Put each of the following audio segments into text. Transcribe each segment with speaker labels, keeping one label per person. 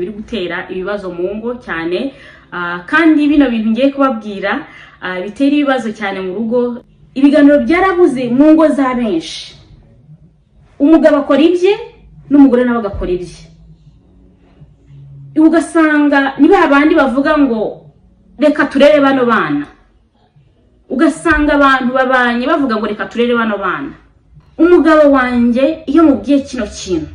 Speaker 1: biri gutera ibibazo mu ngo cyane, kandi bino bintu ngiye kubabwira bitera ibibazo cyane mu rugo. Ibiganiro byarabuze mu ngo za benshi, umugabo akora ibye n'umugore nawe agakora ibye, ugasanga niba abandi bavuga ngo reka turere bano bana, ugasanga abantu babanye bavuga ngo reka turere bano bana. Umugabo wanjye iyo mubwiye kino kintu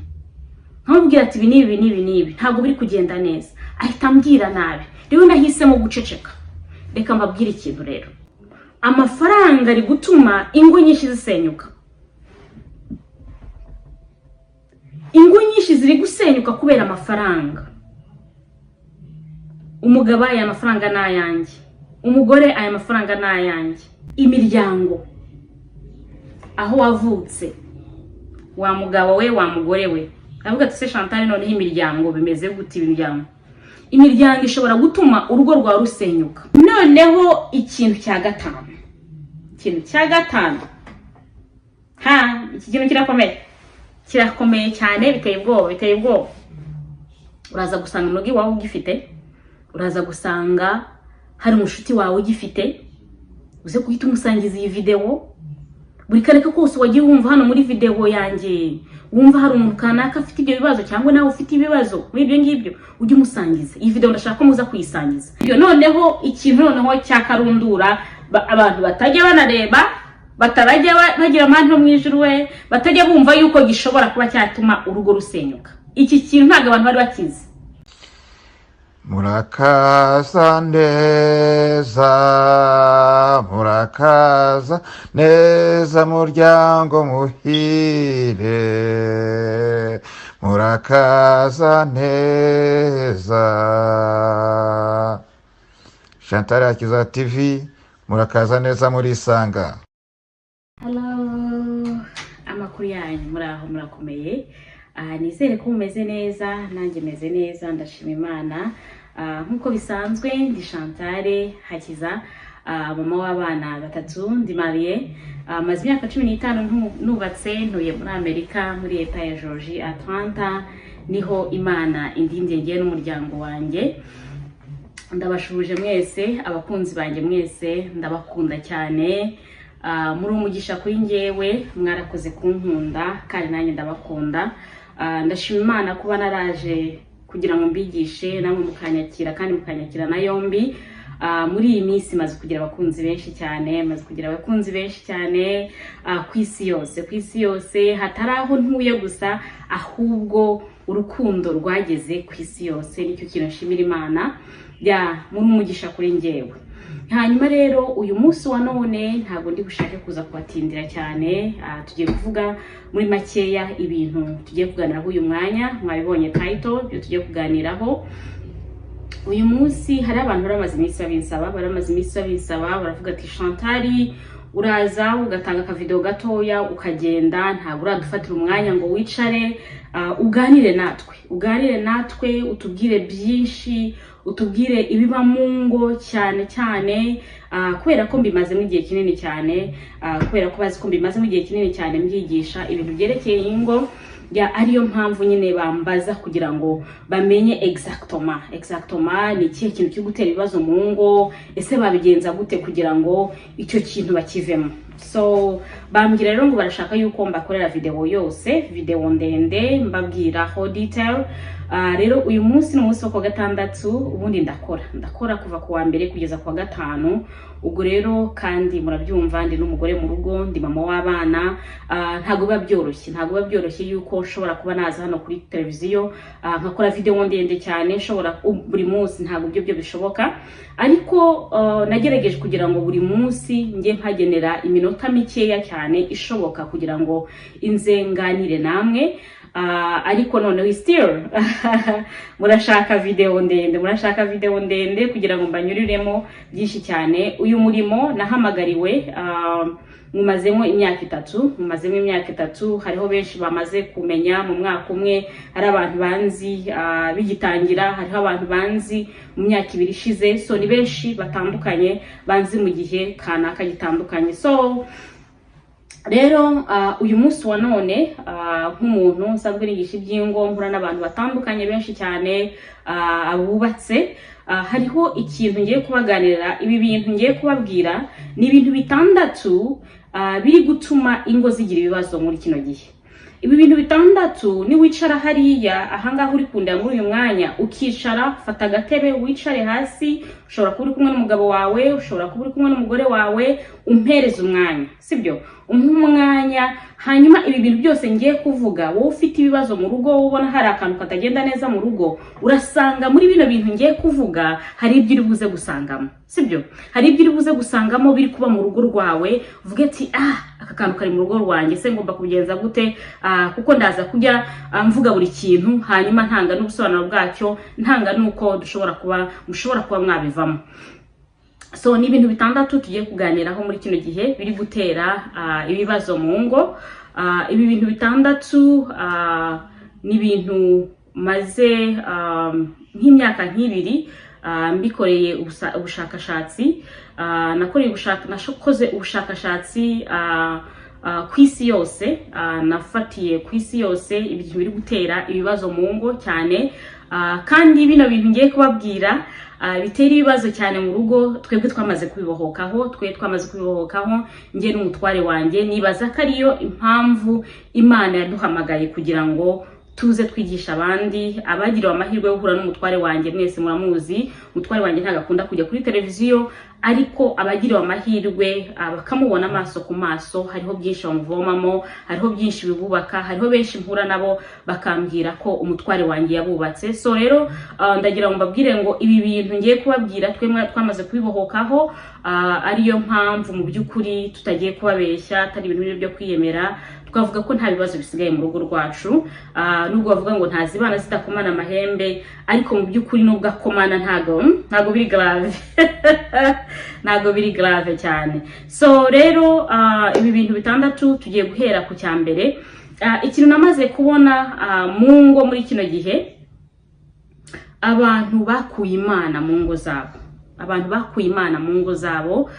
Speaker 1: nkamubwira ati ibi nibi ntabwo biri kugenda neza, ahita ambwira nabi. Rero nahisemo guceceka. Reka mbabwire ikintu rero, amafaranga ari gutuma ingo nyinshi zisenyuka. Ingo nyinshi ziri gusenyuka kubera amafaranga. Umugabo aya mafaranga n'ayanjye, umugore aya mafaranga n'ayanjye. Imiryango, aho wavutse, wa mugabo we wa mugore we, avuga ati se Chantal none imiryango bimeze gute? Imiryango ishobora gutuma urugo rwa rusenyuka. Noneho ikintu cya gatanu, iki kintu kirakomeye cyane, biteye ubwoba. Uraza gusanga mugi wawe ugifite, uraza gusanga hari umushuti wawe ugifite, uze kuhita umusangiza iyi video. Buri kareka kose wagiye wumva hano muri video yanjye, wumva hari umuntu kanaka afite ibyo bibazo cyangwa nawe ufite ibibazo muri ibyo ngibyo, ujye umusangiza iyi video. Ndashaka ko muza kuyisangiza. Noneho ikintu noneho cyakarundura, abantu batajya banareba, batarajya bagira amahoro mu ijuru we, batajya bumva yuko gishobora kuba cyatuma urugo rusenyuka. Iki kintu ntabwo abantu bari bakizi.
Speaker 2: Murakaza neza muryango muhire, murakaza neza. Chantal Hakiza TV, murakaza neza murisanga.
Speaker 1: Hello, amakuru yanyu muraho murakomeye? Nizere ko mumeze neza, nanjye meze neza, ndashima Imana. Nkuko bisanzwe ndi Chantal Hakiza, mama w'abana batatu, ndi mariye, maze imyaka 15 nubatse, ntuye muri Amerika muri leta ya Georgia, Atlanta, niho Imana indindiye ngiye n'umuryango wanjye. Ndabashuje mwese, abakunzi banjye mwese, ndabakunda cyane. Muri umugisha kuri njyewe, mwarakoze kunkunda kandi nanjye ndabakunda. Ndashima Imana kuba naraje kugira ngo mbigishe namwe mukanyakira kandi mukanyakira na yombi. Muri iyi minsi maze kugira abakunzi benshi cyane, kwisi yose, hataraho ntuye gusa, ahubwo urukundo rwageze kwisi yose. Nicyo kintu nshimira Imana, muri umugisha kuri njyewe. Hanyuma rero uyu munsi wa none ntago ndi gushaka kuza kubatindira cyane. Tugiye kuvuga muri makeya ibintu tugiye kuganiraho uyu mwanya. Mwabibonye title byo tugiye kuganiraho uyu munsi. Hari abantu baramaze iminsi babinsaba, baravuga ati Chantal, uraza ugatanga ka video gatoya ukagenda, ntago uradufatira umwanya ngo wicare uganire natwe, utubwire byinshi, utubwire ibiba mu ngo cyane kubera ko mbimazemo igihe kinini cyane, kubera ko bazi ko mbimazemo igihe kinini cyane mbyigisha ibintu byerekeye ingo. Ariyo mpamvu nyine bambaza kugira ngo bamenye exactement ni ikihe kintu cyo gutera ibibazo mu ngo, ese babigenza gute kugira ngo icyo kintu bakivemo. So bambwira rero ngo barashaka yuko mbakorera video yose, video ndende mbabwiraho detail. Rero uyu munsi n'umunsi wo kwa gatandatu, ubundi ndakora kuva ku wa mbere kugeza ku wa gatanu. Ubwo rero kandi murabyumva, ndi n'umugore mu rugo, ndi mama w'abana. Ntago biba byoroshye yuko nshobora kuba naza hano kuri televiziyo nkakora video ndende cyane, nshobora buri munsi, ntago byo bishoboka. Ariko nagerageje kugira ngo buri munsi nge mpagenera iminota mikeya cyane ishoboka kugira ngo inzenganire namwe. Ariko none still murashaka video ndende kugira ngo mbanyuriremo byinshi cyane. Uyu murimo nahamagariwe mumazemo imyaka itatu. Hariho benshi bamaze kumenya mu mwaka umwe, hari abantu banzi bigitangira, hariho abantu banzi mu myaka 2 ishize. So ni benshi batandukanye banzi mu gihe kanaka gitandukanye. So rero uyu munsi wa none nk'umuntu nsanzwe nigisha iby'ingo mpura n'abantu batandukanye benshi cyane abubatse, hariho ikintu ngiye kubaganirira. Ibi bintu ngiye kubabwira ni ibintu bitandatu biri gutuma ingo zigira ibibazo muri kino gihe. Ibi bintu bitandatu ni wicara hariya ahangaha uri kundira muri uyu mwanya, ukicara fata agatebe wicare hasi, ushobora kuba uri kumwe n'umugabo wawe, ushobora kuba uri kumwe n'umugore wawe, umpereze umwanya, sibyo? Umwanya, hanyuma ibi bintu byose ngiye kuvuga, wowe ufite ibibazo mu rugo, ubona hari akantu katagenda neza mu rugo, urasanga muri bino bintu ngiye kuvuga hari ibyo uri buze gusangamo, sibyo? Hari ibyo uri buze gusangamo biri kuba mu rugo rwawe, uvuge ati aka kantu kari mu rugo rwanjye, se ngomba kubigenza gute? Kuko ndaza kujya mvuga buri kintu, hanyuma ntanga n'ubusobanuro bwacyo, ntanga nuko mushobora kuba mwabivamo. So ni ibintu bitandatu tugiye kuganiraho muri kino gihe biri gutera ibibazo mu ngo. Ibi bintu bitandatu ni ibintu maze nk'imyaka nk'ibiri mbikoreye ubushakashatsi. Nakoze ubushakashatsi ku isi yose, nafatiye ku isi yose ibintu biri gutera ibibazo mu ngo cyane, kandi bino bintu ngiye kubabwira bitera ibibazo cyane mu rugo. Twebwe twamaze kubibohokaho, njye n'umutware wanjye. Nibaza ko ariyo impamvu Imana yaduhamagaye kugira ngo tuze twigisha abandi. Abagiriwe amahirwe yo guhura n'umutware wanjye mwese muramuzi. Umutware wanjye ntago akunda kujya kuri televiziyo, ariko abagiriwe amahirwe bakamubona amaso ku maso, hariho byinshi bamuvomamo, hariho byinshi bibubaka, hariho benshi mpura nabo bakambwira ko umutware wanjye yabubatse. So rero ndagira ngo mbabwire ngo ibi bintu ngiye kubabwira twamaze kubibohokaho, ariyo mpamvu mu by'ukuri tutagiye kubabeshya, atari ibintu byo kwiyemera. Twavuga ko nta bibazo bisigaye mu rugo rwacu, nubwo bavuga ngo ntazibana zidakomana amahembe, ariko mu by'ukuri nubwo akomana ntago biri grave ntago biri grave cyane. So rero ibi bintu bitandatu tugiye guhera ku cyambere. Ikintu namaze kubona mu ngo muri kino gihe, abantu bakuye Imana mu ngo zabo.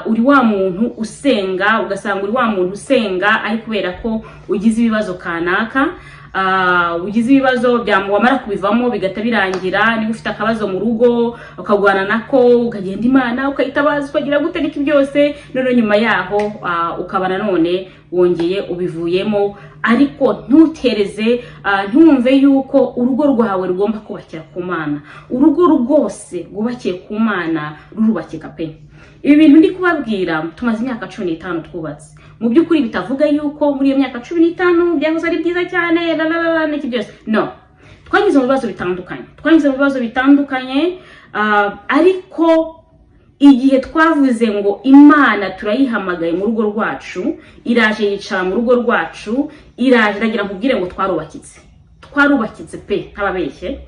Speaker 1: Uri wa muntu usenga, ugasanga uri wa muntu usenga ari kubera ko ugize ibibazo kanaka, ugize ibibazo wamara kubivamo bigata birangira. Niba ufite akabazo mu rugo ukagwana nako, ukagenda Imana ukayitabaza, ukagira gute n'iki byose, none nyuma yaho ukabana none wongeye ubivuyemo. Ariko ntutereze, ntumve yuko urugo rwawe rugomba kubakira ku Mana. Urugo rwose rwubakiye ku Mana rurubakika pe. Ibi bintu ndi kubabwira tumaze imyaka 15 twubatse. Mu by'ukuri bitavuga yuko muri iyo myaka 15 byahoze ari byiza cyane n'iki byose, no. Twagize mu bibazo bitandukanye, ariko igihe twavuze ngo Imana turayihamagaye mu rugo rwacu, iraje yicara mu rugo rwacu, iraje ndagira nkubwire ngo twarubakitse pe, ntababeshye.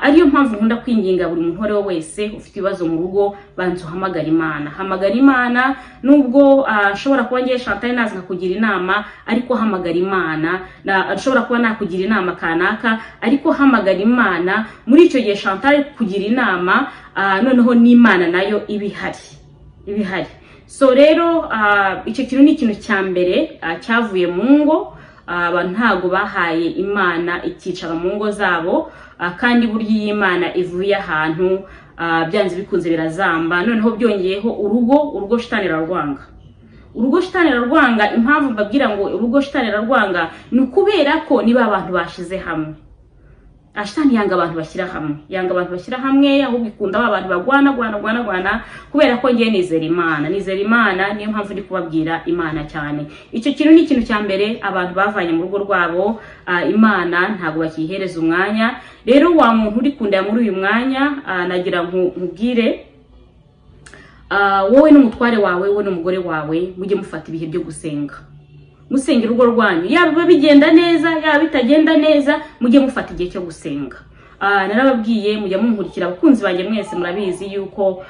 Speaker 1: Ariyo mpamvu nkunda kwinginga buri muntu wese ufite ibibazo mu rugo, banze uhamagara Imana. Hamagara Imana, nubwo ashobora kuba ngiye Chantal nazi nkakugira inama, ariko hamagara Imana. Ashobora kuba nakugira inama kanaka, ariko hamagara Imana. Muri icyo gihe Chantal kugira inama, noneho n'Imana nayo ibihari. So rero icyo kintu ni ikintu cya mbere cyavuye mu ngo. Abantu ntago bahaye Imana ikicara mu ngo zabo, kandi burya iyi Imana ivuye ahantu byanze bikunze birazamba. Noneho byongeyeho urugo shitani rarwanga. Urugo shitani rarwanga. Impamvu mbabwira ngo urugo shitani rarwanga ni ukubera ko niba abantu bashize hamwe. Shitani yanga abantu bashyira hamwe, ahubwo ikunda abantu bagwana kubera ko ngiye nizera Imana. Niyo mpamvu ndi kubabwira Imana cyane. Icyo kintu ni ikintu cya mbere abantu bavanye mu rugo rwabo, Imana ntago bakihereza umwanya. Rero wa muntu uri kundaya muri uyu mwanya, nagira nkubwire, wowe n'umutware wawe, wowe n'umugore wawe mujye mufata ibihe byo gusenga. Musengera urugo rwanyu, yaba bigenda neza yaba bitagenda neza, mujye mufata igihe cyo gusenga. narababwiye mujya munkurikira abakunzi banjye mwese murabizi yuko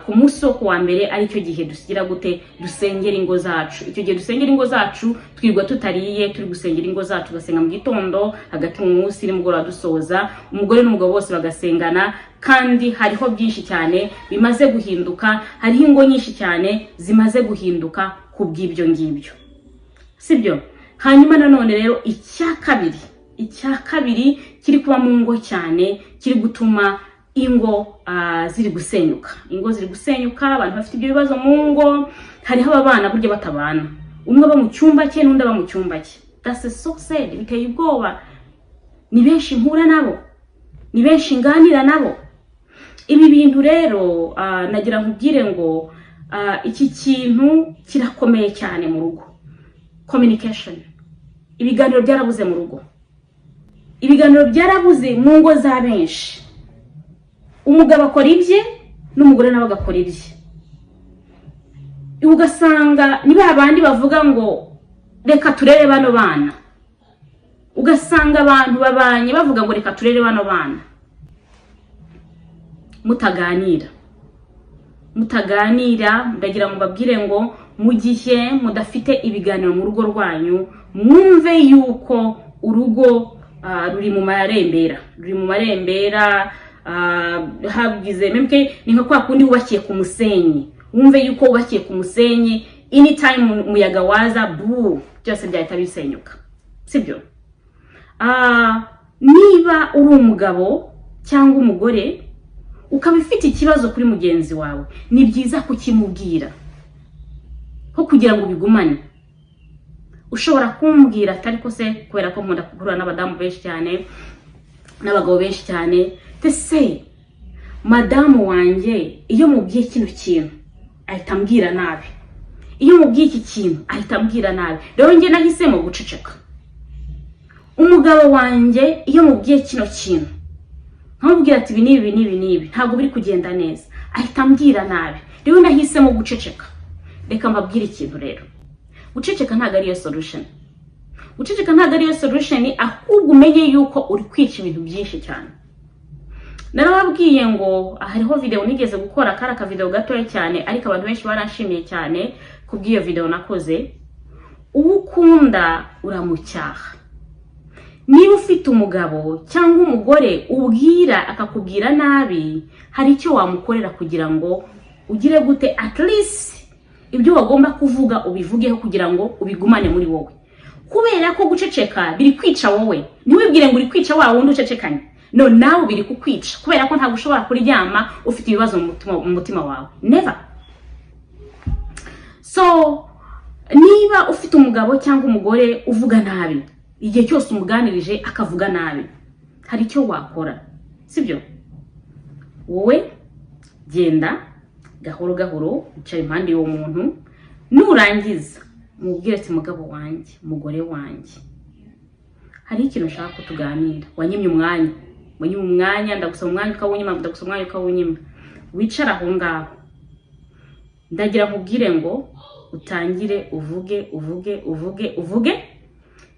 Speaker 1: ku munsi wo kuwa mbere ari cyo gihe dusigira gute dusengera ingo zacu. Icyo gihe dusengera ingo zacu twirwa tutariye, turi gusengera ingo zacu, gasenga mu gitondo hagati mu munsi n'umugoroba dusoza, umugore n'umugabo bose bagasengana. Kandi hariho byinshi cyane bimaze guhinduka, hariho ingo nyinshi cyane zimaze guhinduka kubw'ibyo ngibyo, sibyo? Hanyuma nanone rero icya kabiri kiri kuba mu ngo cyane, kiri gutuma ingo ziri gusenyuka. Ingo ziri gusenyuka, abantu bafite ibyo bibazo mu ngo. Hariho abana burya batabana, umwe aba mu cyumba cye n'undi aba mu cyumba cye. That's so sad, biteye ubwoba. Ni benshi mpura nabo, ni benshi nganira nabo. Ibi bintu rero nagira nkubwire ngo iki kintu kirakomeye cyane mu rugo. Communication. Ibiganiro byarabuze mu rugo, ibiganiro byarabuze mu ngo za benshi. Umugabo akora ibye n'umugore nawe agakora ibye. Ugasanga niba abandi bavuga ngo reka turere bano bana, ugasanga abantu babanye bavuga ngo reka turere bano bana, mutaganira. Ndagira ngo mbabwire ngo mu gihe mudafite ibiganiro mu rugo rwanyu, mwumve yuko urugo ruri mu marembera, habwize memke ni nka kwa kundi wubakiye ku musenyi. Wumve yuko wubakiye ku musenyi, anytime umuyaga waza byose byahita bisenyuka, sibyo? Niba uri umugabo cyangwa umugore ukaba ufite ikibazo kuri mugenzi wawe, ni byiza kukimubwira ko kugira ngo bigumane. Ushobora kumbwira atari ko se kubera ko nkunda guhura n'abadamu benshi cyane n'abagabo benshi cyane, tese madamu wanjye iyo mubwiye kino kintu ahita ambwira nabi, iyo mubwiye iki kintu ahita ambwira nabi, rero njye nahisemo guceceka. Umugabo wanjye iyo mubwiye kino kintu nkamubwira ati ibi nibi ntabwo biri kugenda neza, ahita ambwira nabi, rero nahisemo guceceka. Reka mbabwire ikintu rero, guceceka ntabwo ari yo solution. Guceceka ntabwo ari yo solution, ahubwo umenye yuko uri kwica ibintu byinshi cyane. Narababwiye ngo hariho video nigeze gukora, kara ka video gatoya cyane, ariko abantu benshi baranshimiye cyane kubw'iyo video nakoze. Ukunda uramucyaha. Niba ufite umugabo cyangwa umugore ubwira akakubwira nabi, hari icyo wamukorera kugira ngo ugire gute, at least ibyo wagomba kuvuga ubivugeho kugira ngo ubigumane muri wowe. Kubera ko guceceka biri kwica wowe, ntiwibwire ngo uri kwica wa wundi ucecekanye. No, nawe biri kukwica, kubera ko ntabwo ushobora kuryama ufite ibibazo mu mutima wawe. Never. So niba ufite umugabo cyangwa umugore uvuga nabi, igihe cyose umuganirije akavuga nabi, hari icyo wakora, sibyo? Wowe genda gahoro gahoro, uca impande y'uwo muntu, nurangiza mubwire ati mugabo wanjye, umugore wanjye, hari ikintu ushaka ko tuganira. Wanyimye umwanya, ndagusaba umwanya ukawunyima, ndagusaba umwanya ukawunyima. Wicara aho ngaho, ndagira nkubwire ngo utangire uvuge.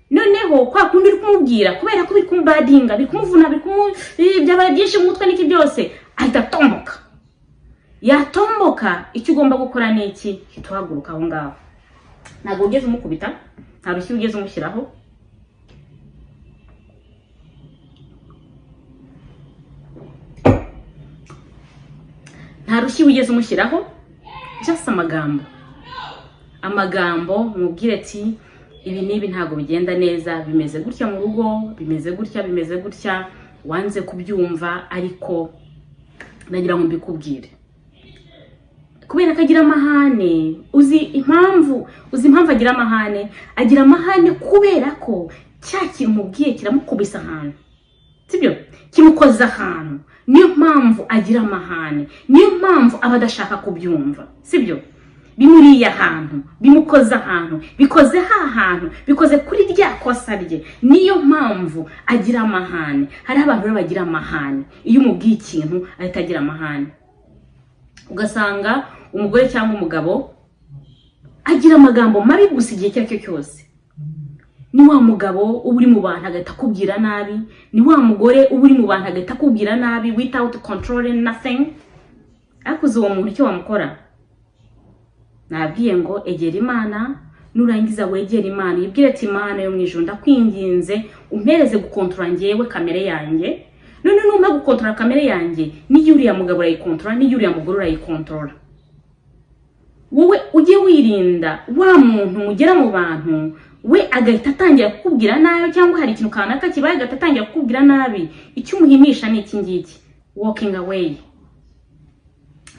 Speaker 1: Noneho kwa kundi uri kumubwira, kubera ko biri kumbadinga, biri kumuvuna, byabaye byinshi mu mutwe n'iki byose, ahita tomboka. Yatomboka, icyo ugomba gukora ni iki? Hituhaguruka aho ngaho. Ntabwo ugeze umukubita, nta rushyi ugeze umushyiraho. Nta rushyi ugeze umushyiraho, just amagambo mubwire ati ibi nibi ntabwo bigenda neza, bimeze gutya mu rugo, bimeze gutya, wanze kubyumva, ariko nagira ngo mbikubwire. Kubera ko agira amahane, uzi impamvu agira amahane? Agira amahane kubera ko cya kintu mubwiye kiramukubisa ahantu, sibyo? Kimukoza ahantu. Niyo mpamvu agira amahane, niyo mpamvu aba adashaka kubyumva, sibyo? Bimuriye ahantu, bimukoza ahantu, bikoze hantu, bikoze kuri rya kosa rye. Niyo mpamvu agira amahane. Hari abantu rero bagira amahane, iyo umubwiye ikintu ahita agira amahane. Ugasanga umugore cyangwa umugabo agira amagambo mabi gusa igihe cyacyo cyose. ni wa mugabo uri mu bantu agahita akubwira nabi, ni wa mugore uri mu bantu agahita akubwira nabi without controlling nothing. Akuze uwo muntu icyo wamukora, nabwiye ngo egera Imana, nurangiza wegera Imana yibwire ati Imana yo mwijuru ndakwinginze umpereze gukontrola ngewe kamere yanjye. None numpa gukontrola kamere yanjye, ni yuriya mugabo arayikontrola, ni yuriya mugore arayikontrola. Wowe ujye wirinda wa muntu mugera mu bantu we agahita atangira kukubwira nabi, cyangwa hari ikintu kanaka kibaye agahita atangira kukubwira nabi. Icyo umuhimisha ni iki ngiki, walking away.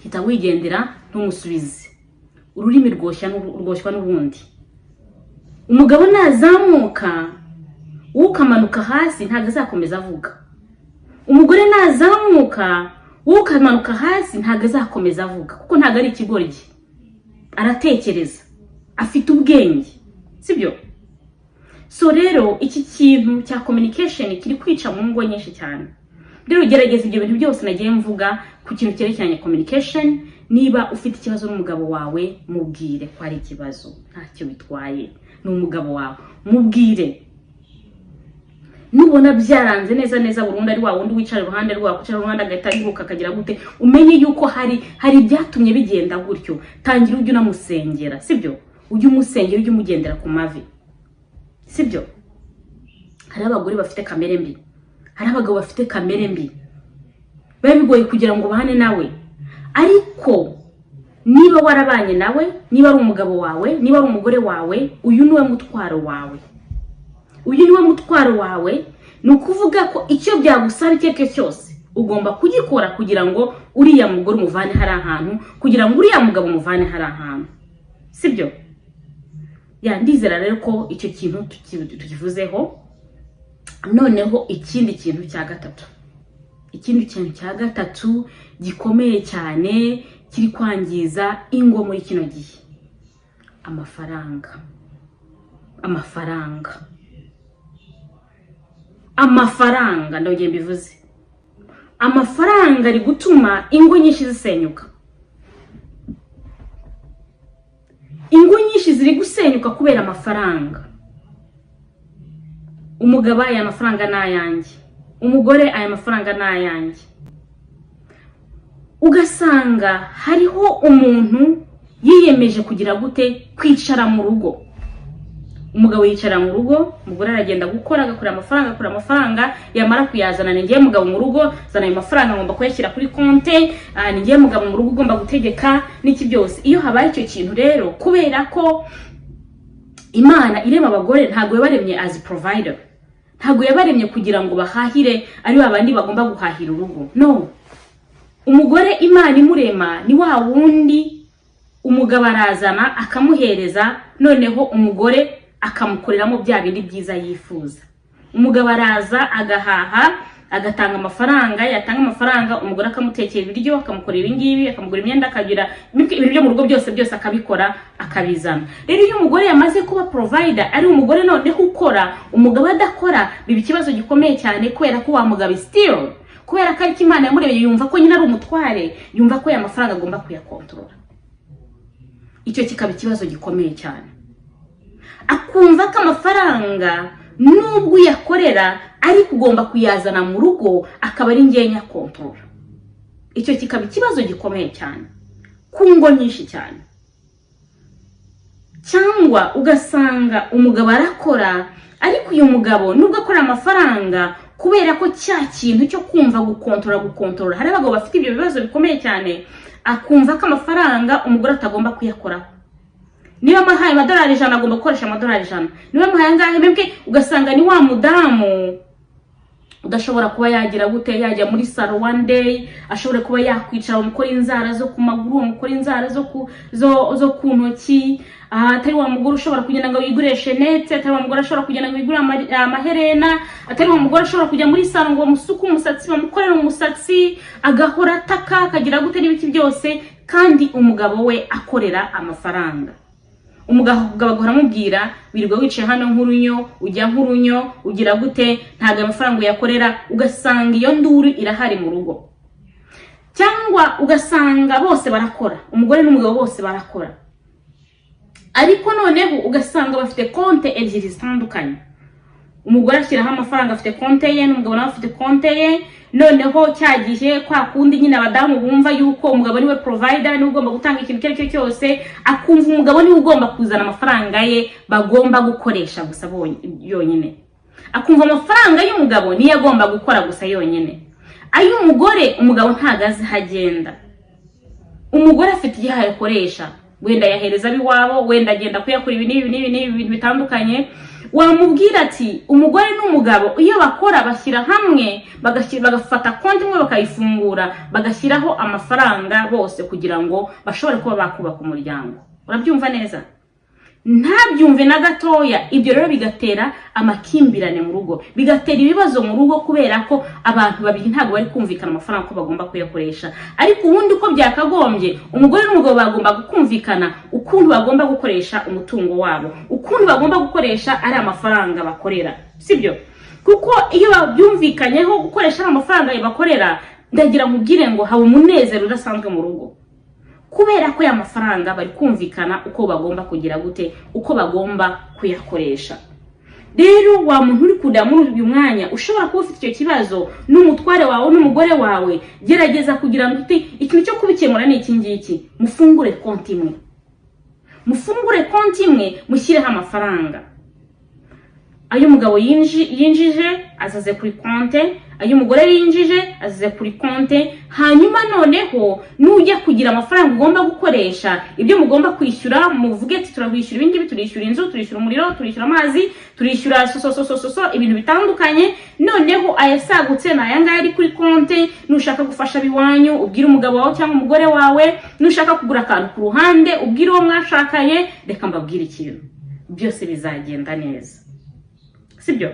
Speaker 1: Hita wigendera ntumusubize, ururimi rwoshywa n'urundi. Umugabo nazamuka ukamanuka hasi ntago azakomeza avuga. Umugore nazamuka ukamanuka hasi ntago azakomeza avuga, kuko ntago ari ikigoryi, aratekereza, afite ubwenge, sibyo? So rero iki kintu cya communication kiri kwica mu ngo nyinshi cyane. Rero gerageza ibyo bintu byose nagiye mvuga ku kintu cyerekeranye communication. Niba ufite ikibazo n'umugabo wawe, mubwire ko ari ikibazo, ntacyo bitwaye, ni umugabo wawe, mubwire. Nubona byaranze neza burundu ari wa wundi wicara iruhande rwawe, kucara iruhande agahita yiruka akagira gute, umenye yuko hari byatumye bigenda gutyo. Tangira ujye unamusengera, sibyo? Ujye umusengera, ujye umugendera ku mavi, sibyo? Hari abagore bafite kamere mbi, hari abagabo bafite kamere mbi, bigoye kugira ngo bahane nawe. Ariko niba warabanye nawe, niba ari umugabo wawe, niba ari umugore wawe, uyu niwe mutwaro wawe. Uyu niwe mutwaro wawe, ni ukuvuga ko icyo byagusaba icyo cyose ugomba kugikora kugira ngo uriya mugore umuvane hari ahantu, kugira ngo uriya mugabo umuvane hari ahantu, sibyo? Ndizera rero ko icyo kintu tukivuzeho. Noneho ikindi kintu cya gatatu, ikindi kintu cya gatatu gikomeye cyane kiri kwangiza ingo muri kino gihe, amafaranga. Ndagiye mbivuze, amafaranga ari gutuma ingo nyinshi zisenyuka. Ingo nyinshi ziri gusenyuka kubera amafaranga. Umugabo aya mafaranga nayanjye, umugore aya mafaranga nayanjye. Ugasanga hariho umuntu yiyemeje kugira gute, kwicara mu rugo. Umugabo yicara mu rugo, umugore aragenda gukora, agakora amafaranga, yamara kuyazana, ni ngiye mugabo mu rugo, zana ayo mafaranga ngomba kuyashyira kuri konte, ni ngiye mugabo mu rugo ugomba gutegeka n'iki byose. Iyo habaye icyo kintu rero, kubera ko Imana irema abagore, ntago yabaremye as provider, ntago yabaremye kugira ngo bahahire ari babandi bagomba guhahira urugo. No, umugore Imana imurema ni wa wundi umugabo arazana akamuhereza, noneho umugore akamukoreramo bya bindi byiza yifuza. Umugabo araza agahaha, agatanga amafaranga, yatanga amafaranga, umugore akamutekera ibiryo, akamukorera ibingibi, akamugura imyenda, akagira ibintu byo mu rugo byose akabikora, akabizana. Rero iyo umugore yamaze kuba provider, ari umugore noneho ukora, umugabo adakora, biba ikibazo gikomeye cyane, kubera ko wa mugabo still, kubera ko ariko Imana yamuremye, yumva ko nyine ari umutware, yumva ko ya mafaranga agomba kuyakontrola. Icyo kikaba ikibazo gikomeye cyane. Akumva ko amafaranga nubwo yakorera ariko ugomba kuyazana mu rugo, akaba ari ngenya control. Icyo kikaba ikibazo gikomeye cyane ku ngo nyinshi cyane. Cyangwa ugasanga umugabo arakora, ariko uyu mugabo nubwo akora amafaranga, kubera ko cya kintu cyo kumva gukontrola, hari abagabo bafite ibyo bibazo bikomeye cyane, akumva ko amafaranga umugore atagomba kuyakoraho. Niba amahaye amadolari 100 agomba gukoresha amadolari 100, niba amahaye angahe mbwe, ugasanga ni wa mudamu udashobora kuba yagira gute, yajya muri salon one day, ashobora kuba yakwicara umukora inzara zo ku maguru, umukora inzara zo ku ntoki, atari wa mugore ushobora kugenda ngo yigureshe net, atari wa mugore ashobora kugenda ngo yigure amaherena, atari wa mugore ashobora kujya muri salon ngo musuku umusatsi, bamukorera umusatsi, agahora ataka, akagira gute n'ibiki byose, kandi umugabo we akorera amafaranga. Umugabo agahora amubwira, wirirwa wicaye hano nk'urunyo, ujya nk'urunyo, ugira gute, ntago amafaranga yakorera. Ugasanga iyo nduru irahari mu rugo. Cyangwa ugasanga bose barakora, umugore n'umugabo bose barakora, ariko noneho ugasanga bafite konte ebyiri zitandukanye. Umugore ashyiraho amafaranga afite konte ye n'umugabo nawe afite konte ye, noneho cyagiye kwa kundi nyine abadamu bumva yuko umugabo niwe provider, niwe ugomba gutanga ikintu cyose cyose, akumva umugabo niwe ugomba kuzana amafaranga ye bagomba gukoresha gusa yonyine. Akumva amafaranga y'umugabo niyo agomba gukora gusa yonyine. Ay'umugore umugabo ntagaze hagenda. Umugore afite igihe yakoresha, wenda yahereza biwabo, wenda agenda kuyakora ibintu bitandukanye. Wamubwira ati umugore n'umugabo iyo bakora bashyira hamwe, bagafata konti imwe bakayifungura, bagashyiraho amafaranga bose kugira ngo bashobore kuba bakubaka umuryango. Urabyumva neza? Ntabyumve na gatoya. Ibyo rero bigatera amakimbirane mu rugo, bigatera ibibazo mu rugo, kubera ko abantu babiri ntabwo bari kumvikana amafaranga ko bagomba kuyakoresha. Ariko ubundi uko byakagombye, umugore n'umugabo bagomba kumvikana ukuntu bagomba gukoresha umutungo wabo, ukuntu bagomba gukoresha ari amafaranga bakorera, sibyo? Kuko iyo babyumvikanyeho gukoresha amafaranga bakorera, ndagira nkubwire ngo haba umunezero udasanzwe mu rugo, kubera ko ya mafaranga bari kumvikana uko bagomba kugira gute, uko bagomba kuyakoresha. Rero wa muntu uri kuda muri uyu mwanya ushobora kuba ufite icyo kibazo n'umutware wawe n'umugore wawe, gerageza kugira ngo ikintu cyo kubikemura ni iki ngiki: mufungure konti imwe, mufungure konti imwe, mushyireho amafaranga. Ayo umugabo yinjije azaze kuri konte, ayo umugore yinjije azaze kuri konte. Hanyuma noneho nujya kugira amafaranga ugomba gukoresha, ibyo mugomba kwishyura, muvuge ati turabishyura ibingibi, turishyura inzu, turishyura umuriro, turishyura amazi, turishyura ibintu bitandukanye. Noneho ayasagutse na yangaya ari kuri konte. Nushaka gufasha biwanyu ubwira umugabo wawe cyangwa umugore wawe, nushaka kugura akantu ku ruhande ubwira uwo mwashakanye. Reka mbabwire ikintu, byose bizagenda neza, sibyo?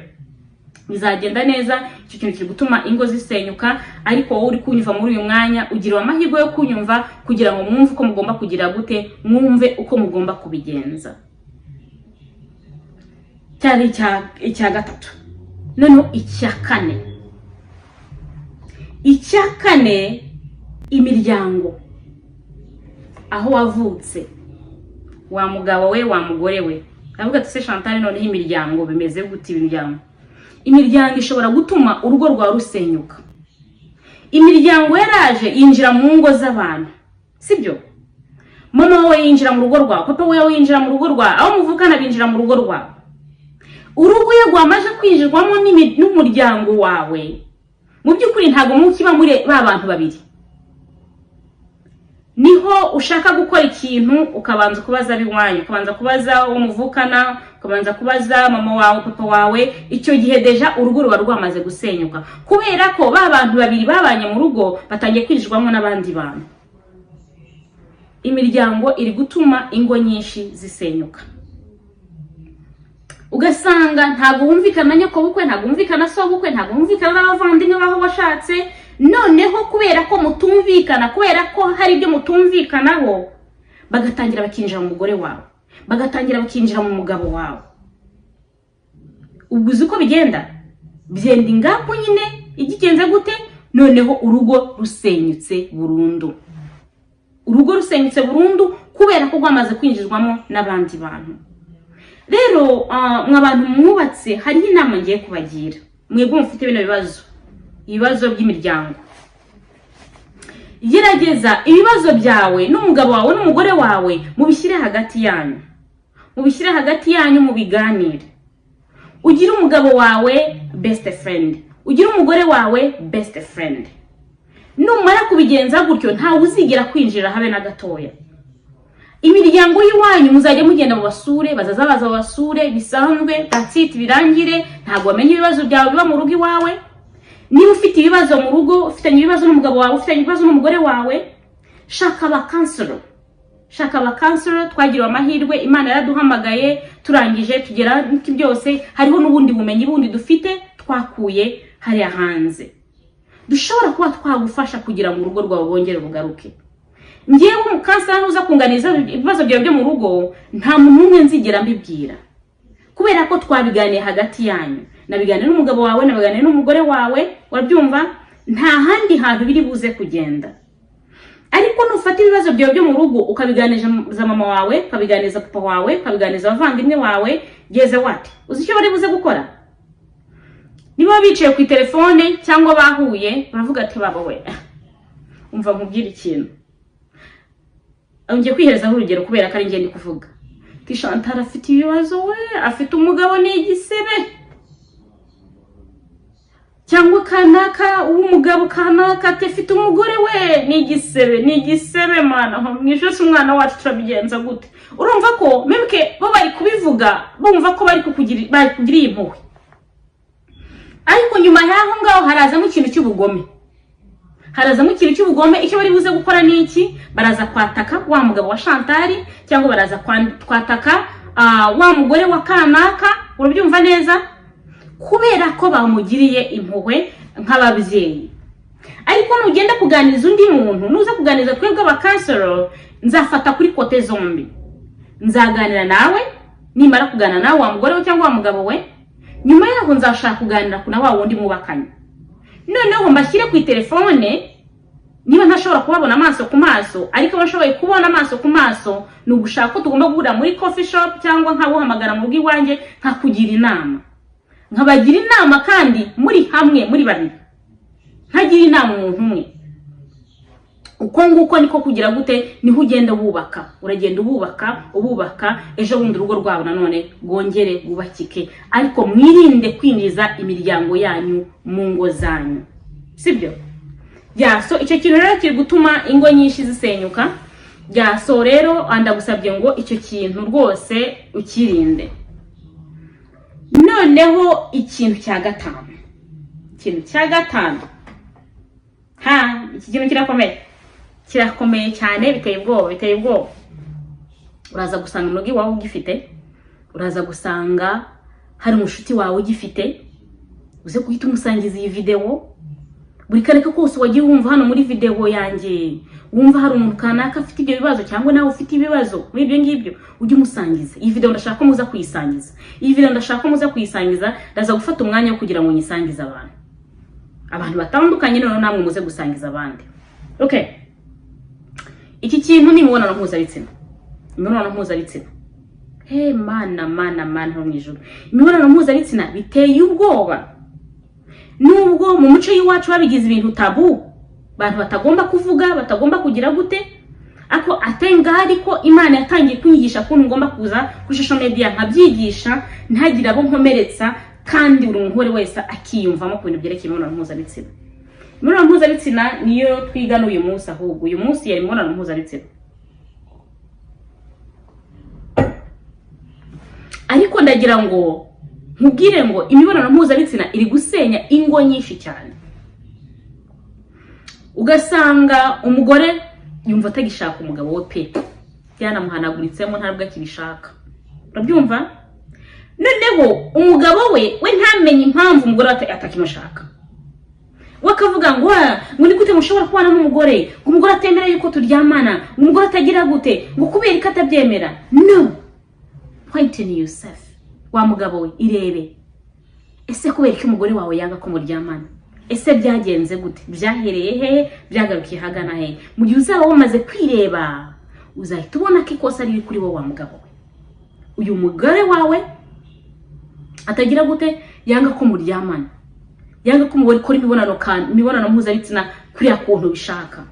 Speaker 1: Bizagenda neza. Icyo kintu kiri gutuma ingo zisenyuka, ariko wowe uri kunyumva muri uyu mwanya ugira amahirwe yo kunyumva kugira ngo mwumve uko mugomba kugira gute, mwumve uko mugomba kubigenza. Cyari icya gatatu. Noneho icya kane, imiryango. Aho wavutse, wa mugabo we, wa mugore we. Avuga ati se Chantal, noneho imiryango bimeze gute? Imiryango ishobora gutuma urugo rwa rusenyuka. Imiryango yaraje yinjira mu ngo z'abantu, sibyo? Mama we yinjira mu rugo rwawe, papa we yinjira mu rugo rwawe, aho muvukana binjira mu rugo rwawe. Urugo iyo rwamaje kwinjirwamo n'umuryango wawe, mu by'ukuri ntabwo mukiba muri ba bantu babiri. Niho ushaka gukora ikintu ukabanza kubaza biwanyu, ukabanza kubaza uwo muvukana, ukabanza kubaza mama wawe, papa wawe. Icyo gihe deja urugo ruba rwamaze gusenyuka, kubera ko ba bantu babiri babanye mu rugo batangiye kwinjirwamo n'abandi bantu. Imiryango iri gutuma ingo nyinshi zisenyuka. Ugasanga ntabwo wumvikana nyoko bukwe, ntabwo wumvikana so bukwe, ntabwo wumvikana n'abavandimwe baho washatse. Noneho kubera ko mutumvikana, kubera ko hari ibyo mutumvikanaho, bagatangira bakinjira mu mugore wawe, bagatangira bakinjira mu mugabo wawe. Uguze uko bigenda ingapo nyine igikenze gute? Noneho urugo rusenyutse burundu. Urugo rusenyutse burundu kubera ko rwamaze kwinjizwamo n'abandi bantu. Rero mwabantu mwubatse, hari inama ngiye kubagira. Mwebwe mufite bino ibibazo by'imiryango. Gerageza ibibazo byawe n'umugabo wawe n'umugore wawe mubishyire hagati yanyu. Mubishyire hagati yanyu, mubiganire. Ugira umugabo wawe best friend, ugira umugore wawe best friend. Numara kubigenza gutyo, ntawe uzigera kwinjira habe na gatoya. Imiryango y'iwanyu muzajya mugenda mu basure, bazaza basure bisanzwe, tatsiti birangire, ntabwo bamenye ibibazo byawe biba mu rugo iwawe. Niba ufite ibibazo mu rugo, ufitanye ibibazo n'umugabo wawe, ufitanye ibibazo n'umugore wawe, shaka aba counselor. Twagiriwe amahirwe, Imana yaraduhamagaye, turangije tugera n'iki byose. Hariho n'ubundi bumenyi bundi dufite twakuye hariya hanze, dushobora kuba twagufasha kugira ngo urugo rwawe bongere rugaruke. Ngiye umukansara nuza kunganiza ibibazo byawe byo mu rugo, nta muntu umwe nzigera mbibwira, kubera ko twabiganiye hagati yanyu. Nabiganira n'umugabo wawe, nabiganira n'umugore wawe, wabyumva? Nta handi hantu biri buze kugenda. ariko nufata ibibazo byawe byo mu rugo ukabiganiza mama wawe, ukabiganiza papa wawe, ukabiganiza abavandimwe wawe, geze wati uzi icyo bari buze gukora? Niba bicaye ku telefone cyangwa bahuye baravuga ati baba we umva nkubwira ikintu, ngiye kwiherezaho urugero kubera ko ari ngende kuvuga ti Chantal afite ibibazo we, afite umugabo n'igisebe, cyangwa kanaka umugabo kanaka afite umugore we n'igisebe mana mwishose umwana wacu turabigenza gute? Urumva ko memke bo bari kubivuga bumva ko bari kugira impuhwe, ariko nyuma yaho ngaho harazamo ikintu cy'ubugome, icyo bari buze gukora ni iki? Baraza kwataka wa mugabo wa Chantal, cyangwa baraza kwataka wa mugore wa kanaka, urabyumva neza, kubera ko bamugiriye impuhwe nk'ababyeyi. Ariko nugenda kuganiriza undi muntu, nuza kuganiriza twebwe abakansero, nzafata kuri kote zombi. Nzaganira nawe, nimara kuganira nawe wa mugore we cyangwa wa mugabo we, nyuma yaho nzashaka kuganira kuna wa wundi mubakanye. Noneho mbashyire ku telefone, niba ntashobora kubabona amaso ku maso, ariko bashoboye kubona amaso ku maso, ni ugushaka ko tugomba guhura muri coffee shop cyangwa nkabuhamagara mu rugo iwanjye nkakugira inama. Nkabagira inama kandi muri hamwe muri babiri. Ntagira inama umuntu umwe. Uko nguko niko kugira gute niho ugenda wubaka. Uragenda ububaka ejo bundi urugo rwabo nanone rwongere gubakike. Ariko mwirinde kwinjiza imiryango yanyu mu ngo zanyu. Sibyo? So icyo kintu rero kiri gutuma ingo nyinshi zisenyuka. So rero ndagusabye ngo icyo kintu rwose ukirinde. Noneho ikintu cya gatanu. Iki kintu kirakomeye cyane, biteye ubwoba. Uraza gusanga umugi wawe ugifite, uraza gusanga hari umushuti wawe ugifite, uze kuhita umusangiza iyi video. Buri kareka kose wagiye wumva hano muri video yanjye, wumva hari umuntu kanaka afite ibyo bibazo cyangwa nawe ufite ibibazo muri ibyo ngibyo, ujye umusangiza. Iyi video ndashaka ko muza kuyisangiza. Ndaza gufata umwanya wo kugira ngo nyisangize abantu batandukanye, none namwe muze gusangiza abandi. Okay, iki kintu ni imibonano mpuzabitsina. Mana ho mwijuru. Imibonano mpuzabitsina biteye ubwoba. Nubwo mu muco y'iwacu babigize ibintu tabu, bantu batagomba kuvuga, batagomba kugira gute, ako atenga ariko Imana yatangiye kunyigisha ko ngomba kuza kuri social media nkabyigisha, ntagira abo nkomeretsa, kandi buri muntu wese akiyumvamo ku bintu byerekeye imibonano mpuzabitsina. Imibonano mpuzabitsina niyo twiga n'uyu munsi, ahubwo uyu munsi yari imibonano mpuzabitsina. Ariko ndagira ngo nkubwire ngo imibonano mpuzabitsina iri gusenya ingo nyinshi cyane. Ugasanga umugore yumva atagishaka umugabo we pe, byanamuhanaguritsemo ntabwo akibishaka. Urabyumva? Noneho umugabo we ntamenye impamvu umugore atakimushaka. Wakavuga ngo ni gute mushobora kubana n'umugore, umugore atemera yuko turyamana, umugore atagira gute, ngo kubera ko atabyemera. No, point in yourself. Wa mugabo we irebe, ese kubera ko umugore wawe yanga ko muryamana, ese byagenze gute, byahereye he, byagarukiye hagana he? Mu gihe uzaba wamaze kwireba, uzahita ubona ko ikosa riri kuri wowe wa mugabo we. Uyu mugore wawe atagira gute, yanga ko muryamana, yanga ko umugore kora imibonano mpuzabitsina kuriya kuntu bishaka,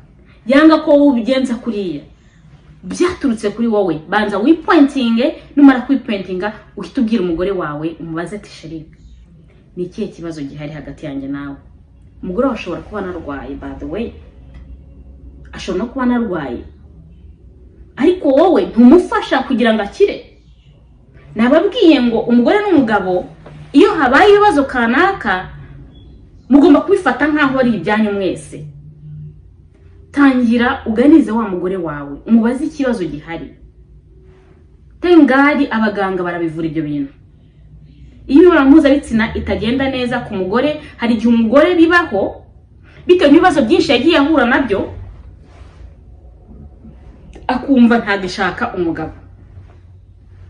Speaker 1: yanga ko ubigenza kuriya, byaturutse kuri wowe. Banza wipointinge, numara kwipointinga uhita ubwira umugore wawe, umubaze ati sheri, ni ikihe kibazo gihari hagati yanjye nawe? Umugore wawe ashobora kuba narwaye, by the way, ashobora no kuba narwaye, ariko wowe ntumufasha kugira ngo akire. Nababwiye ngo umugore n'umugabo iyo habaye ibibazo kanaka mugomba kubifata nkaho ari ibyanyu mwese. Tangira uganize wa mugore wawe, umubaze ikibazo gihari. Tengari abaganga barabivura ibyo bintu. Iyo imibonano mpuzabitsina itagenda neza ku mugore, hari igihe umugore bibaho bitewe n'ibibazo byinshi yagiye ahura nabyo, akumva ntagishaka umugabo,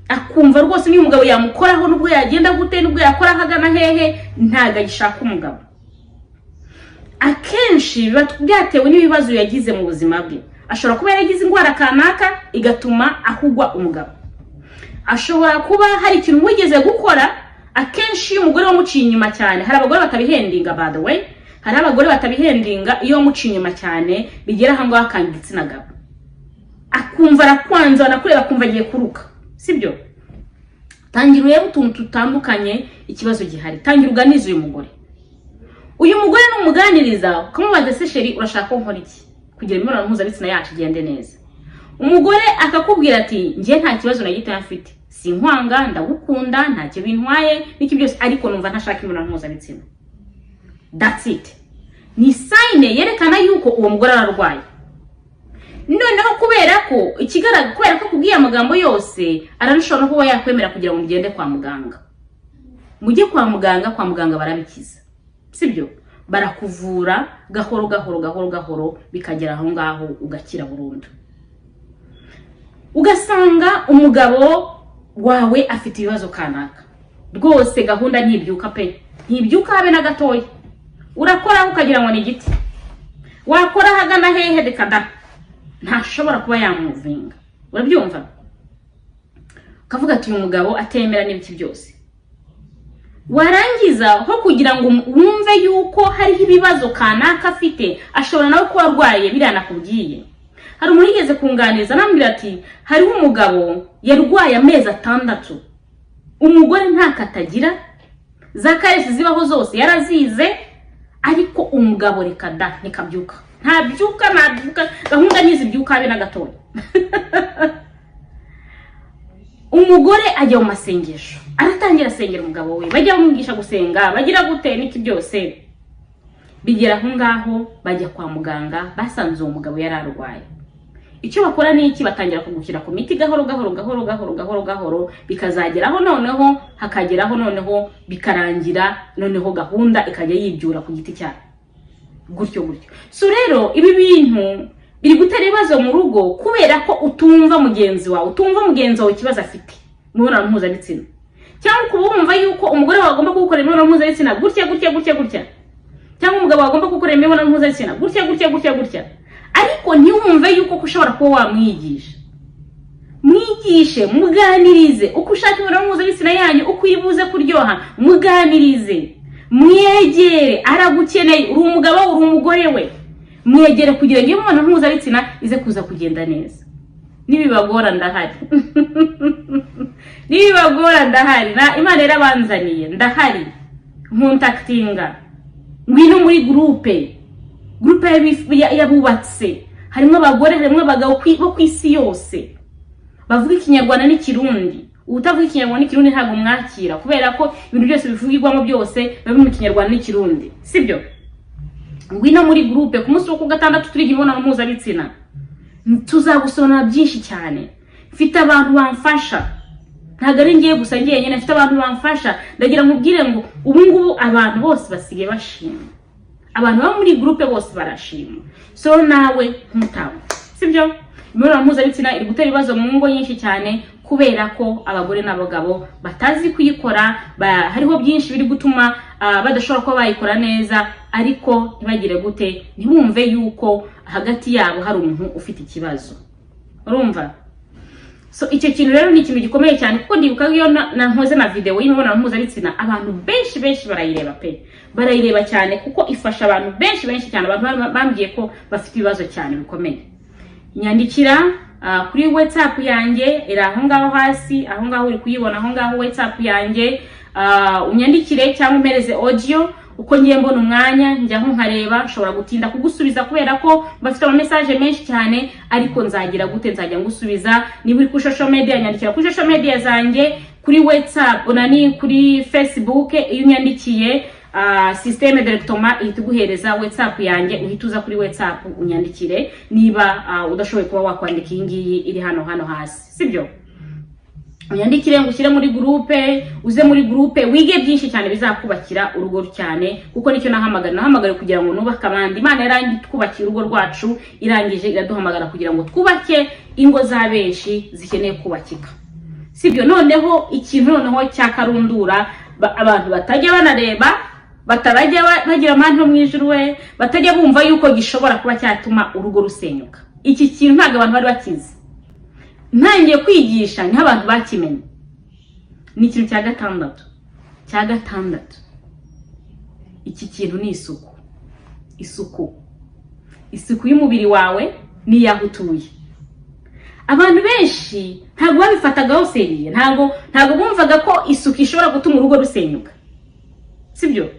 Speaker 1: akumva rwose niyo umugabo yamukoraho nubwo yagenda gute, nubwo yakora hagana hehe, ntagishaka umugabo. Akenshi byatewe n'ibibazo yagize mu buzima bwe. ashobora kuba yaragize indwara kanaka igatuma ahugwa umugabo, ashobora kuba hari ikintu wigeze gukora. Akenshi umugore wamuciye inyuma cyane, hari abagore batabihendinga by the way, hari abagore batabihendinga iyo wamuciye inyuma cyane bigera hango akanga igitsina gabo, akumva arakwanza anakureba akumva agiye kuruka, sibyo? Tangira urebe utuntu tutandukanye ikibazo gihari, tangira uganize uyu mugore n'umuganiriza ukamubaza se sheri urashaka ko nkora iki kugira imibonano mpuzabitsina yacu igende neza. Umugore akakubwira ati ngiye nta kibazo na gito mfite, sinkwanga, ndagukunda, ntacyo bintwaye n'iki byose, ariko numva ntashaka imibonano mpuzabitsina. That's it. Ni sign yerekana yuko uwo mugore ararwaye. Noneho kubera ko kubwiye amagambo yose ararushobora kuba yakwemera kugira ngo mugende kwa muganga. Mujye kwa muganga barabikiza, sibyo? Barakuvura gahoro bikagera aho ngaho ugakira burundu. Ugasanga umugabo wawe afite ibibazo kanaka, rwose gahunda ntibyuka pe, ntibyuka habe na gatoya. Urakora ukagira ngo ni igiti, wakora hagana hehe dekada ntashobora kuba yamuvinga. Urabyumva? Kavuga ati uyu mugabo atemera n'ibiki byose. Warangiza ho kugira ngo wumve yuko hari ibibazo kanaka afite, ashobora nawe kuba arwaye biranakubwiye. Hari umuntu yigeze kunganiza nambwira ati hari umugabo yarwaye amezi 6, umugore nta katagira, za karesi zibaho zose yarazize, ariko umugabo reka da nikabyuka, ntabyuka gahunda ntizibyuka habe na gatoya. Umugore ajya mu masengesho, aratangira asengera umugabo we, bajya bamwigisha gusenga, bagira gute n'iki byose. Bigera aho ngaho bajya kwa muganga, basanze uwo mugabo yararwaye. Icyo bakora ni iki? Batangira kugushyira ku miti gahoro bikazageraho noneho hakageraho noneho bikarangira, noneho gahunda ikajya yibyura ku giti cyawe gutyo. So rero ibi bintu biri gutera ibibazo mu rugo kubera ko utumva mugenzi wawe ikibazo afite mu mibonano mpuzabitsina, cyangwa kuba wumva yuko umugore wawe agomba gukora imibonano mpuzabitsina gutya, cyangwa umugabo agomba gukora imibonano mpuzabitsina gutya, ariko ntiwumve yuko ushobora kuba wamwigisha. Mwigishe, muganirize uko ushaka imibonano mpuzabitsina yanyu, uko ibuze kuryoha, muganirize, mwegere. Aragukeneye, uri umugabo uri umugore we, mwegere kugira ngo imibonano mpuzabitsina ize kuza kugenda neza. Nibibagora ndahari. Na Imana yarabanzaniye ndahari, nkontaktinga, ngwino muri groupe yabubatse, harimo abagore, harimo abagabo bo kwisi yose bavuga ikinyarwanda n'ikirundi. Utavuga ikinyarwanda n'ikirundi ntago mwakira, kubera ko ibintu byose bivugirwamo byose biba mu kinyarwanda n'ikirundi, sibyo? Ngwino muri groupe ku munsi wo ku gatandatu turi imibonano mpuzabitsina, tuzagusona byinshi cyane. Mfite abantu bamfasha, ntago ari ngiye gusa ngiye nyine, mfite abantu bamfasha. Ndagira nkubwire ngo ubu ngubu abantu bose basigaye bashima, abantu ba muri groupe bose barashima. So nawe nk'umutabo, sibyo? Imibonano mpuzabitsina iri gutera ibibazo mu ngo nyinshi cyane kubera ko abagore n'abagabo batazi kuyikora. Hariho byinshi biri gutuma badashobora kuba bayikora neza, ariko ntibagire gute, ntibumve yuko hagati yabo hari umuntu ufite ikibazo. Urumva? So icyo kintu rero ni ikintu gikomeye cyane, kuko ndibuka iyo nankoze na video y'imibonano mpuzabitsina abantu benshi barayireba pe, barayireba cyane kuko ifasha abantu benshi cyane. Abantu bambwiye ko bafite ibibazo cyane bikomeye. Nyandikira kuri WhatsApp yanjye iri aho ngaho hasi, aho ngaho uri kuyibona aho ngaho WhatsApp yanjye. Unyandikire cyangwa umpereze audio, uko ngiye mbona umwanya njya nkareba, nshobora gutinda kugusubiza kubera ko bafite ama message menshi cyane, ariko nzagira gute, nzajya ngusubiza. Niba uri ku social media, nyandikira ku social media zanjye, kuri WhatsApp nani kuri Facebook. Iyo unyandikiye systeme directement ihituguhereza WhatsApp yanjye, uhituza kuri WhatsApp unyandikire niba udashoboye kuba wakwandika ingiyi iri hano hasi, sibyo? Unyandikire ngushyire muri groupe, uze muri groupe wige byinshi cyane bizakubakira urugo cyane, kuko nicyo nahamagara kugira ngo nubaka abandi. Imana yarangiye twubakira urugo rwacu, irangije iraduhamagara kugira ngo twubake ingo za benshi zikeneye kubakika, sibyo? Noneho ikintu noneho cyakarundura abantu batajya banareba, batarajya bagira amahoro mu ijuru we, batajya bumva yuko gishobora kuba cyatuma urugo rusenyuka. iki kintu ntabwo abantu bari bakizi, ntangiye kwigisha niho abantu bakimenye. Ni ikintu cya gatandatu, iki kintu ni isuku y'umubiri wawe ni yaho utuye. Abantu benshi ntabwo babifatagaho seriye, ntabwo bumvaga ko isuku ishobora gutuma urugo rusenyuka, sibyo?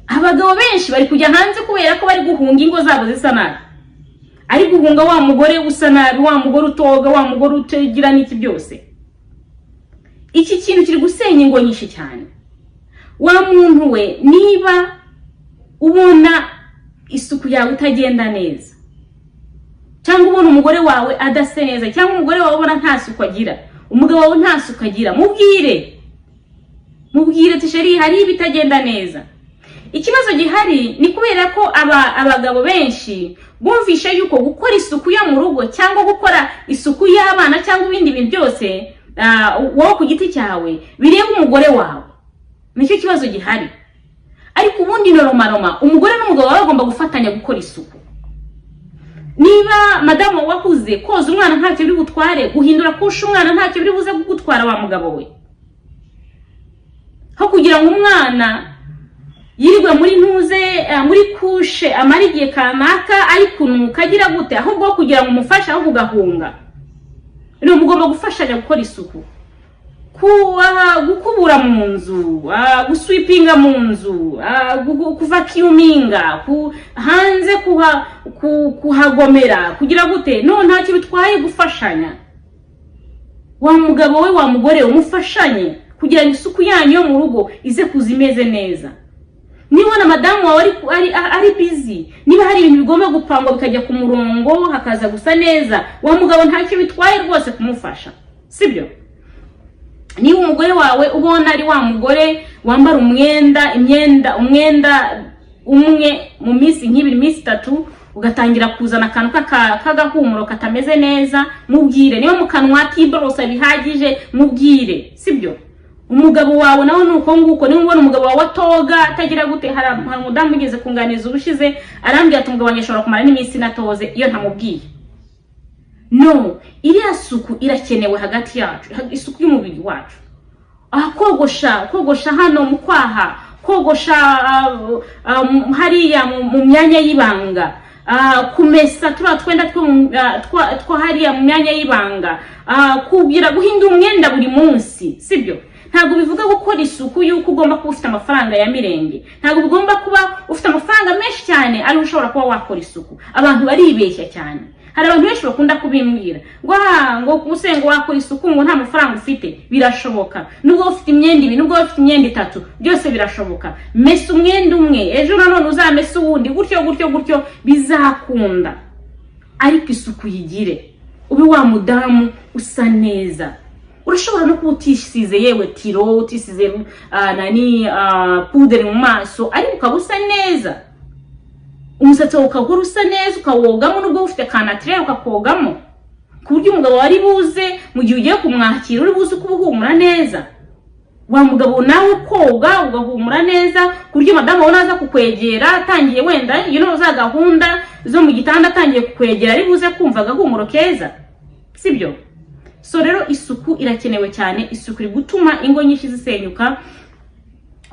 Speaker 1: Abagabo benshi bari kujya hanze kubera ko bari guhunga ingo zabo zisa nabi, ari guhunga wa mugore usa nabi, wa mugore utoga, wa mugore utagira n'iki byose. Iki kintu kiri gusenya ingo nyinshi cyane. Wa muntu we, niba ubona isuku yawe utagenda neza, cyangwa ubona umugore wawe adase neza, cyangwa umugore wawe ubona nta suku agira, umugabo wawe nta suku agira, mubwire tisheri hari ibitagenda neza. Ikibazo gihari ni kubera ko abagabo benshi bumvisha yuko gukora isuku yo mu rugo cyangwa gukora isuku y'abana cyangwa ibindi bintu byose wowe ku giti cyawe bireba umugore wawe. Nicyo kibazo gihari. Ariko ubundi noroma umugore n'umugabo baba bagomba gufatanya gukora isuku. Niba madamu wakuze koza umwana ntacyo biri gutware, guhindura kusha umwana ntacyo biri buze kugutwara wa mugabo we, ho kugira ngo umwana yirirwe muri ntuze muri kushe amara igihe kanaka ari kunuka agira gute, ahubwo kugira ngo umufashe aho kugahunga. Ni umugomba gufashanya gukora isuku, gukubura mu nzu, guswipinga mu nzu, kuvacuuminga, hanze kuhagomera, kugira gute. No ntacyo bitwaye gufashanya. Wa mugabo we wa mugore umufashanye kugira ngo isuku yanyu yo mu rugo ize kuzimeze neza. Niba na madamu wawe ari busy, niba hari ibintu bigomba gupangwa bikajya ku murongo hakaza gusa neza, wa mugabo ntacyo bitwaye rwose kumufasha, sibyo? Niba umugore wawe ubona ari wa mugore wambara umwenda umwe mu minsi nk'ibiri minsi 3 ugatangira kuzana akantu k'agahumuro katameze neza, mubwire. Niba mu kanwa kiborosa bihagije, mubwire, sibyo? Umugabo wawe nawe nuko nguko. Niba ubona umugabo wawe atoga atagira gute, hari umudamu ugeze kunganiza ubushize arambwira ati umugabo wanjye ashobora kumara n'iminsi natoze iyo ntamubwiye. No, iriya suku irakenewe hagati yacu, isuku y'umubiri wacu. Kogosha hano mu kwaha, kogosha hariya mu myanya y'ibanga, kumesa twenda two hariya mu myanya y'ibanga, kugira guhindura umwenda buri munsi, sibyo? Ntabwo bivuga gukora isuku yuko ugomba kuba ufite amafaranga ya mirenge, ntabwo ugomba kuba ufite amafaranga menshi cyane ari ushobora kuba wakora isuku. Abantu baribeshya cyane. Hari abantu benshi bakunda kubimbwira ngo kusenga wakora isuku ngo nta mafaranga ufite. Birashoboka. Nubwo ufite imyenda 2, nubwo ufite imyenda 3, byose birashoboka. Mesa umwenda umwe, ejo nanone uzamesa uwundi, gutyo bizakunda. Ariko isuku yigire, ube wa mudamu usa neza. Urashobora no kutisize yewe tiro, utisize puderi mu maso, ariko ukabusa neza. Umusatsi ukagura usa neza, ukawogamo nubwo ufite kanatire ukakogamo, ku buryo umugabo wari buze mu gihe ugiye kumwakira uri buze kubuhumura neza. Wa mugabo nawe koga ugahumura neza, ku buryo madamu wawe naza kukwegera atangiye wenda za gahunda zo mu gitanda atangiye kukwegera ari buze kumva agahumuro keza, sibyo? So rero isuku irakenewe cyane. Isuku iri gutuma ingo nyinshi zisenyuka,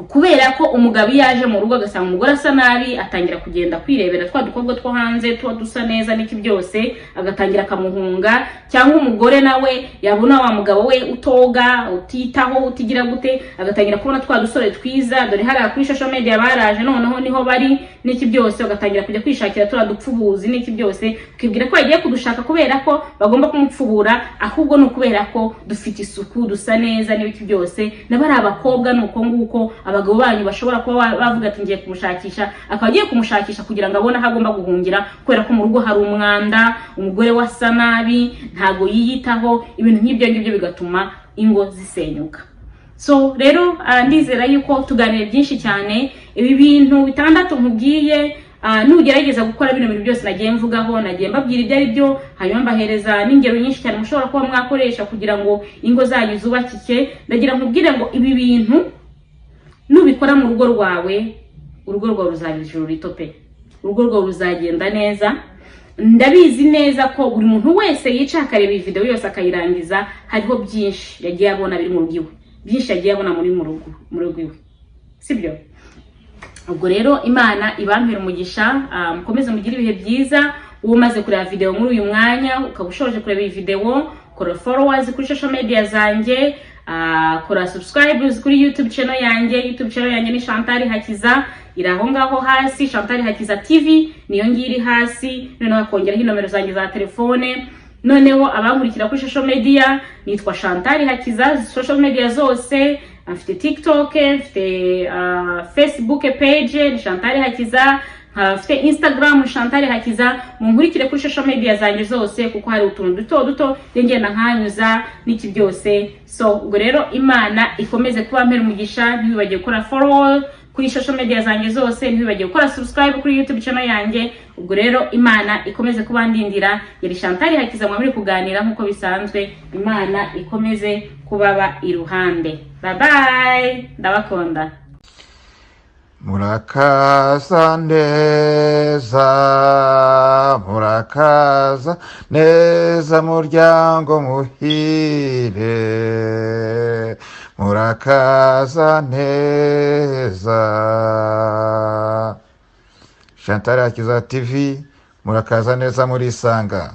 Speaker 1: kubera ko umugabo yaje mu rugo agasanga umugore asa nabi, atangira kugenda kwirebera twa dukobwa two hanze tuba dusa neza n'iki byose, agatangira akamuhunga. Cyangwa umugore nawe yabona wa mugabo we utoga, utitaho, utigira gute, agatangira kubona twa dusore twiza, dore hari kuri social media baraje noneho niho bari n'iki byose, agatangira kujya kwishakira tura dupfubuzi n'iki byose, ukibwira ko yagiye kudushaka kubera ko bagomba kumupfubura, ahubwo no kubera ko dufite isuku, dusa neza n'iki byose. Nabari abakobwa nuko nguko abagabo banyu bashobora kuba bavuga ati ngiye kumushakisha, akaba agiye kumushakisha kugira ngo abone aho agomba guhungira, kubera ko mu rugo hari umwanda, umugore wasa nabi, ntago yiyitaho. Ibintu nk'ibyo bigatuma ingo zisenyuka. So rero ndizera yuko tuganire byinshi cyane. Ibi bintu 6 nkubwiye, nugerageza gukora bino bintu byose nagiye mvugaho, nagiye mbabwira ibyo ari byo, hanyuma mbahereza n'ingero nyinshi cyane mushobora kuba mwakoresha kugira ngo ingo zanyu zubakike. Ndagira nkubwire ngo ibi bintu nubikora mu rugo rwawe, urugo rwawe ruzagira ijuru rito pe. Urugo rwawe ruzagenda neza. ndabizi neza ko buri muntu wese yica akareba iyi video yose akayirangiza hariho byinshi yagiye abona biri mu rugo iwe, byinshi yagiye abona mu rugo iwe, sibyo? Ubwo rero Imana ibampera umugisha, mukomeze mugire ibihe byiza. Umaze kureba video muri uyu mwanya ukaba ushoje kureba iyi video, kora followers kuri social media zanjye, kora subscribers kuri YouTube channel yanjye ni Chantal Hakiza, iri aho ngaho hasi, Chantal Hakiza TV niyo ngiri hasi. Noneho akongeraho nomero zanjye za telefone. Noneho abankurikira kuri social media nitwa Chantal Hakiza, social media zose, mfite TikTok, mfite Facebook page ni Chantal Hakiza, mfite Instagram Chantal Hakiza. Munkurikire kuri social media zanjye zose kuko hari utuntu duto ngenda nkanyuza n'iki byose. So ubwo rero Imana ikomeze kubampera umugisha, ntibibagiye gukora follow kuri social media zanjye zose, ntibibagiye gukora subscribe kuri YouTube channel yanjye. Ubwo rero Imana ikomeze kubandindira. Yari Chantal Hakiza mwamuri kuganira nkuko bisanzwe. Imana ikomeze kubaba iruhande. Bye bye, ndabakunda.
Speaker 2: Murakaza neza muryango muhire, murakaza neza. Chantal Hakiza TV, murakaza neza murisanga.